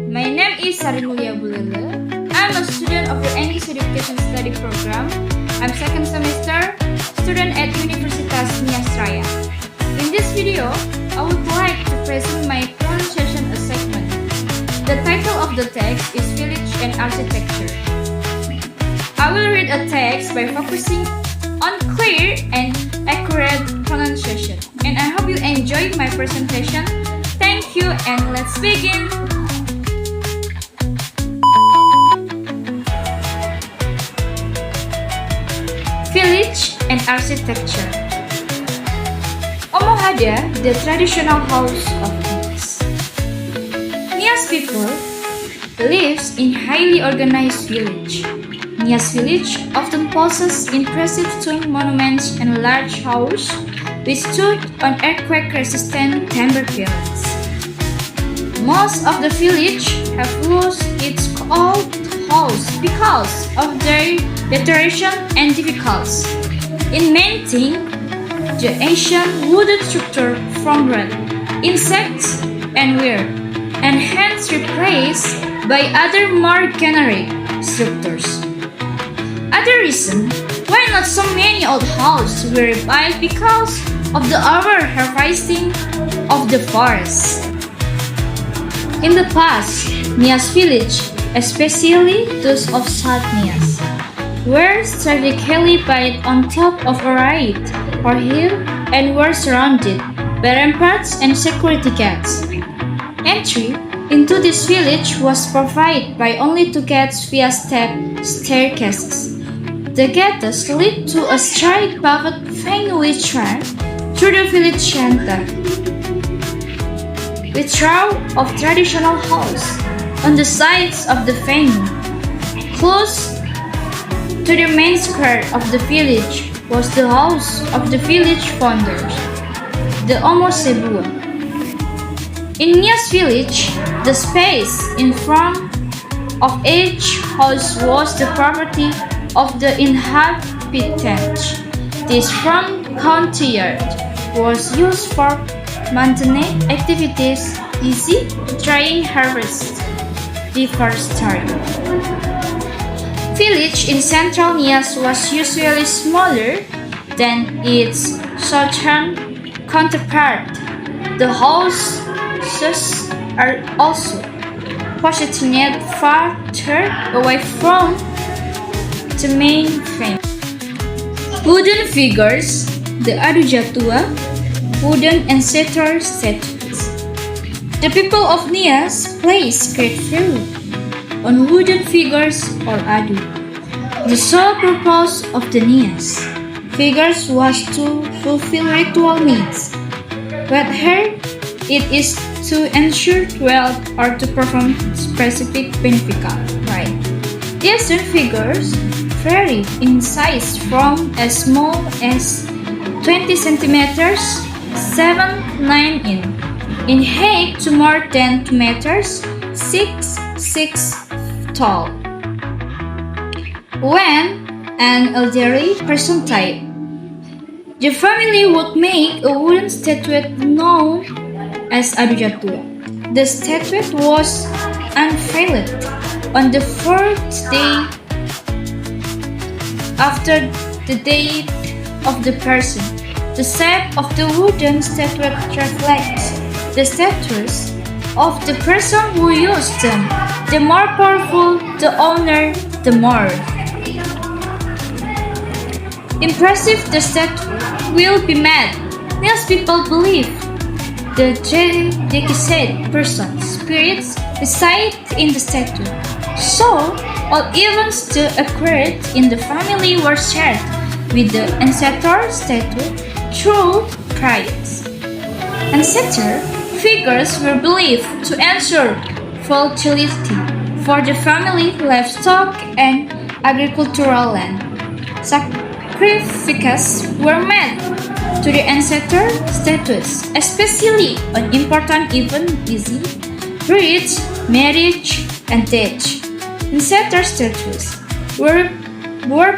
My name is Sarimulia Buulolo. I'm a student of the English Education Study Program. I'm second semester student at Universitas Nias Raya. In this video, I would like to present my pronunciation segment. The title of the text is Village and Architecture. I will read a text by focusing on clear and accurate pronunciation. And I hope you enjoyed my presentation. Thank you, and let's begin! Village and Architecture. Omohada, the traditional house of Nias. Nias people lives in highly organized village. Nias village often possesses impressive stone monuments and a large house which stood on earthquake-resistant timber pillars. Most of the village have lost its old house because of their deterioration and difficulties in maintaining the ancient wooden structure from rot, insects, and wear, and hence replaced by other more generic structures. Other reason why not so many old houses were revived because of the over-harvesting of the forest. In the past, Nias village, especially those of South Nias, were strategically built on top of a ridge or hill and were surrounded by ramparts and security gates. Entry into this village was provided by only two gates via stepped staircases. The gates lead to a straight paved Feng-Shui track through the village center, with row of traditional houses on the sides of the venue. Close to the main square of the village was the house of the village founders, the Omosebua. In Nias village, the space in front of each house was the property of the inhabitants. This front courtyard was used for maintenance activities, easy drying, harvest, deforestation. Village in central Nias was usually smaller than its southern counterpart. The houses are also positioned farther away from the main frame. Wooden figures, the Adujatua, wooden ancestor statues. The people of Nias place great value on wooden figures or adu. The sole purpose of the Nias figures was to fulfill ritual needs, whether it is to ensure wealth or to perform specific beneficial rite. The Eastern figures vary in size from as small as 20 centimeters, 7-9 in height to more than 2 meters, 6 tall. When an elderly person died, the family would make a wooden statuette known as Adujatua. The statuette was unveiled on the fourth day after the death of the person. The shape of the wooden statuette reflects the status of the person who used them. The more powerful the owner, the more impressive the statue will be made. Nias people believe the deceased person's spirits reside in the statue, so all events that occurred in the family were shared with the ancestor statue through prayers. ancestor figures were believed to ensure fertility for the family livestock and agricultural land. Sacrifices were made to the ancestor statues, especially on important events easy, birth, marriage, and death. Ancestor statues were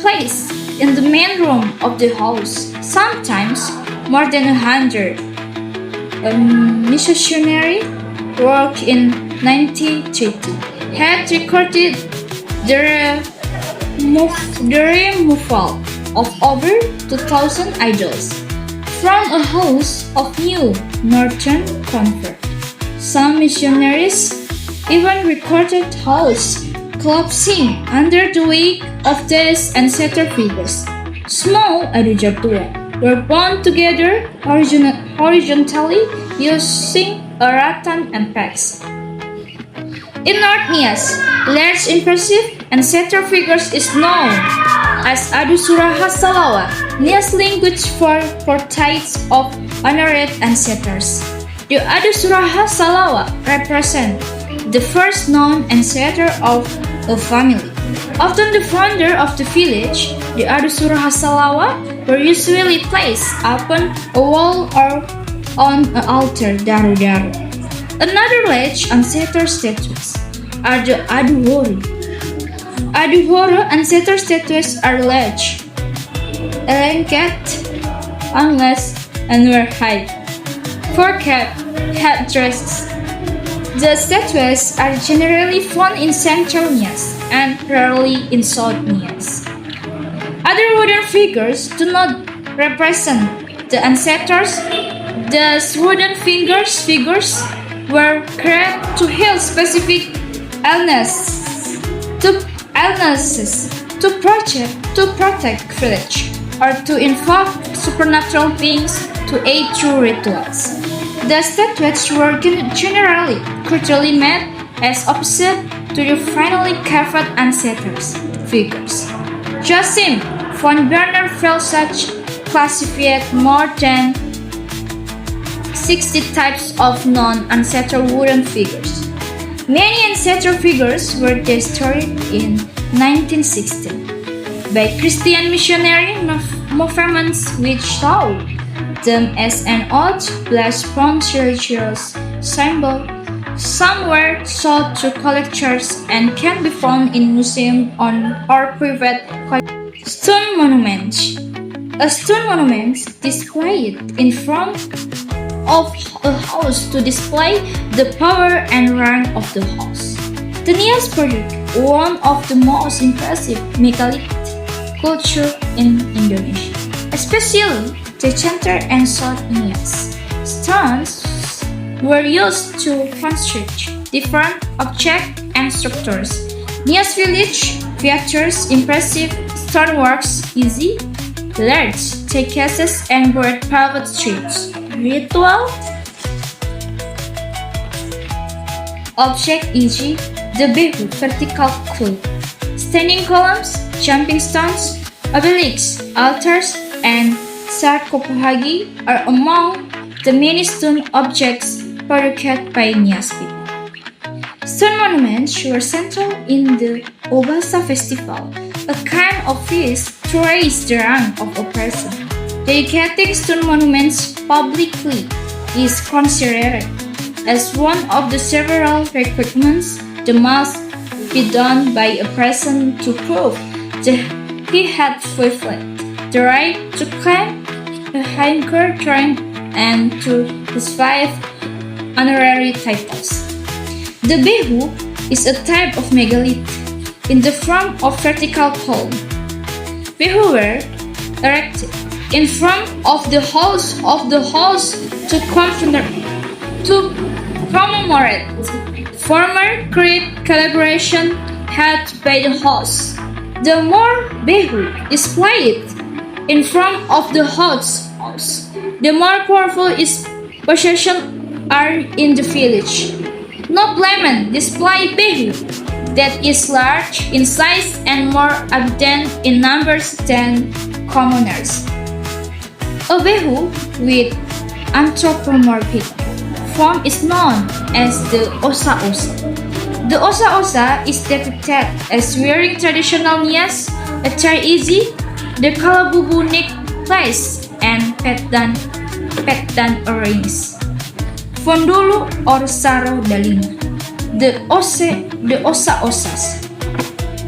placed in the main room of the house, sometimes more than 100. A missionary work in 1930 had recorded the removal of over 2,000 idols from a house of New Northern Convert. Some missionaries even recorded house collapsing under the weight of these ancestor figures. Small Adujabdua were bound together horizontally using a rattan and pegs. In North Nias, large impressive ancestor figures is known as Adu Suraha Salawa, Nias language for portraits of honored ancestors. The Adu Suraha Salawa represent the first known ancestor of a family. Often the founder of the village, the Adu Suraha Salawa, were usually placed upon a wall or on an altar daru-daru. Another large ancestor statues are the Adu Horo. Adu Horo ancestor statues are large, elongate, unless and wear high, fur cap, headdresses. The statues are generally found in Central Nias and rarely in South Nias. Other wooden figures do not represent the ancestors. These wooden figures were created to heal specific illnesses, to protect village, or to invoke supernatural beings to aid through rituals. The statues were generally culturally made as opposite to the finely carved ancestors figures. Joachim von Berner Felsach classified more than 60 types of non-ancestral wooden figures. Many ancestral figures were destroyed in 1916 by Christian missionary movements which saw them as an odd, blasphemous religious symbol. Some were sold to collectors and can be found in museums or private collections. Stone monuments. A stone monument displayed in front of a house to display the power and rank of the house. The Nias product one of the most impressive megalithic culture in Indonesia, especially the center and South Nias. Stones were used to construct different objects and structures. Nias village features impressive stoneworks, easy, large staircases, and broad private streets. Ritual object e.g. the behu vertical club, standing columns, jumping stones, obelisks, altars, and sarcophagi are among the many stone objects produced by Nias people. Stone monuments were central in the Obasa festival, a kind of feast to raise the rank of a person. Dedicating stone monuments publicly is considered as one of the several requirements that must be done by a person to prove that he had fulfilled the right to claim a higher rank and to receive honorary titles. The behu is a type of megalith in the form of vertical column. Behu were erected in front of the house to commemorate former great collaboration had by the house. The more behu is displayed in front of the house, the more powerful its possessions are in the village. Noblemen display behu that is large in size and more abundant in numbers than commoners. A behu with anthropomorphic form is known as the osa-osa. The osa-osa is depicted as wearing traditional nias, a easy, the kalabubu necklace, and petan earrings. Fondolo or saro dalina. The osa-osas.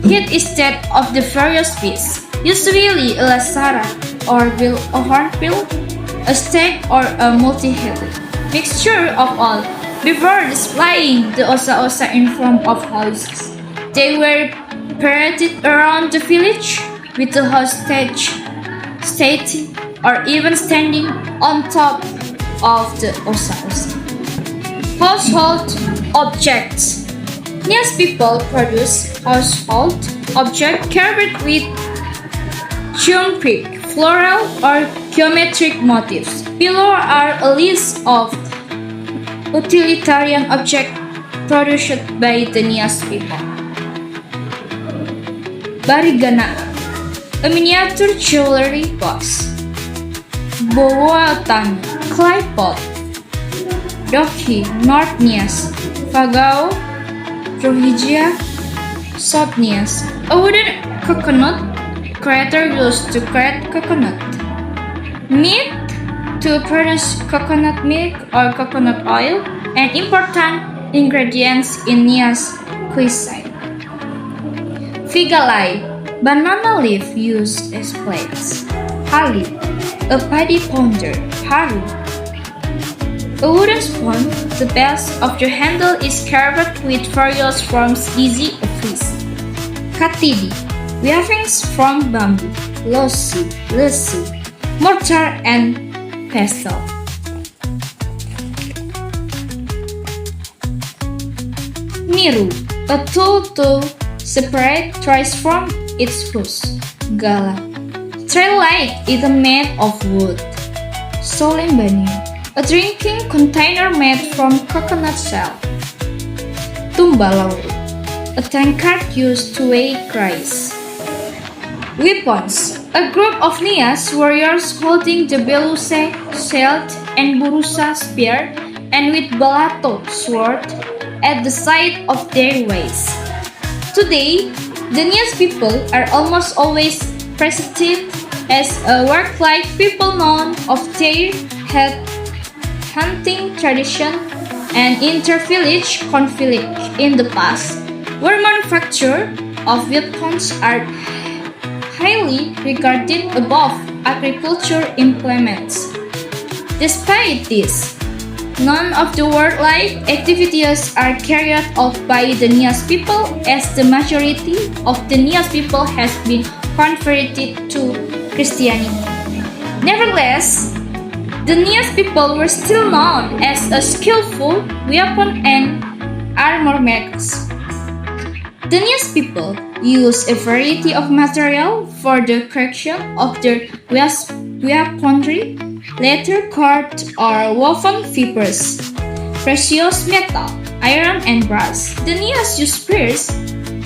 Head instead of the various fish, usually a lasara or bill or hornbill, a stag or a multi-headed mixture of all, before displaying the osa-osa in form of houses. They were paraded around the village with the hostage sitting or even standing on top of the osa-osa. Household objects. Nias people produce household objects carved with geometric, floral, or geometric motifs. Below are a list of utilitarian objects produced by the Nias people. Barigana, a miniature jewelry box. Bowoatan, clay pot. Doki, North Nias. Fagao, Rohijia, South Nias. A wooden coconut crater used to crack coconut. Meat to produce coconut milk or coconut oil, an important ingredients in Nias cuisine. Figalai, banana leaf used as plates. Hali, a paddy pounder. Haru, a wooden spoon. The base of the handle is carved with various forms easy of fish. Katidi, weavings from bamboo. Losi, lesi, mortar and pestle. Miru, a tool to separate rice from its husk. Gala, tray light is made of wood. Solembani, a drinking container made from coconut shell. Tumbalauru, a tankard used to weigh rice. Weapons, a group of Nias warriors holding the beluse, shield, and burusa spear, and with balato sword at the side of their waists. Today, the Nias people are almost always presented as a warlike people known of their head hunting tradition and inter-village conflict in the past, where manufacture of weapons are highly regarded above agriculture implements. Despite this, none of the warlike activities are carried out by the Nias people, as the majority of the Nias people has been converted to Christianity. Nevertheless, the Nias people were still known as a skillful weapon and armor makers. The Nias people use a variety of material for the creation of their weaponry, leather, cord, or woven fibers, precious metal, iron, and brass. The Nias use spears,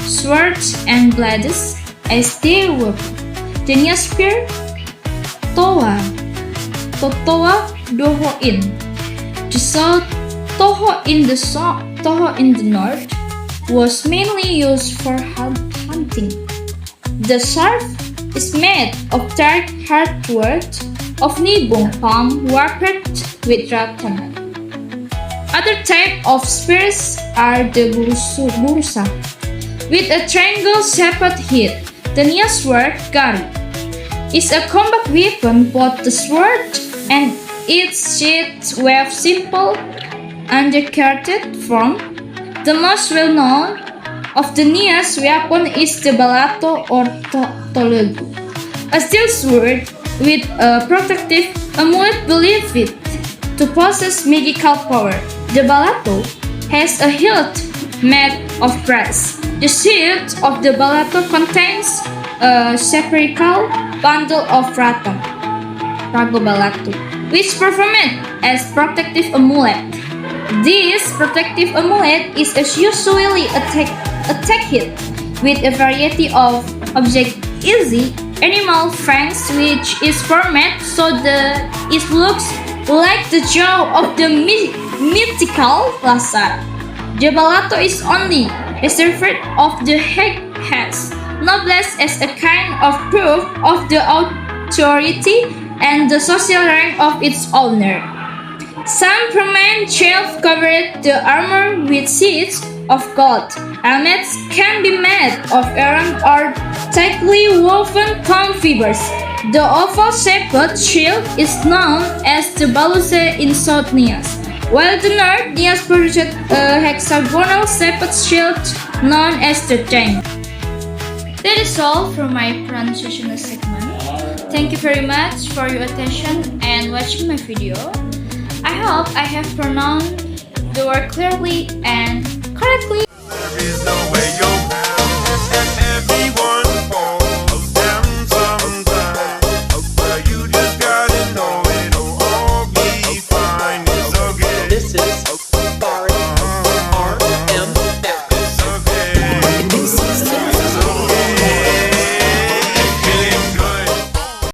swords, and blades as their weapon. The Nias spear, toa dohoin. The south toho in the north was mainly used for hunting. The scarf is made of dark hardwood of nibong palm warped with rattan. Other type of spears are the burusa, with a triangle-shaped head. The Nias sword gari is a combat weapon. Both the sword and its sheath were simple undercutted form. The most well-known of the Nias weapon is the balato or tolegu, a steel sword with a protective amulet believed to possess magical power. The balato has a hilt made of brass. The sheath of the balato contains a spherical bundle of rattan, rago balato, which performed as protective amulet. This protective amulet is usually attacked with a variety of objects, easy animal fangs, which is formed so that it looks like the jaw of the mythical Lazar. The Balato is only reserved of the heads, noblesse as a kind of proof of the authority and the social rank of its owner. Some prominent chiefs covered the armor with sheets of gold. Helmets can be made of iron or tightly woven palm fibers. The oval-shaped shield is known as the baluse in South Nias, while the North Nias produced a hexagonal-shaped shield known as the tank. That is all for my pronunciation segment. Thank you very much for your attention and watching my video. I hope I have pronounced the word clearly and correctly. There is no way you're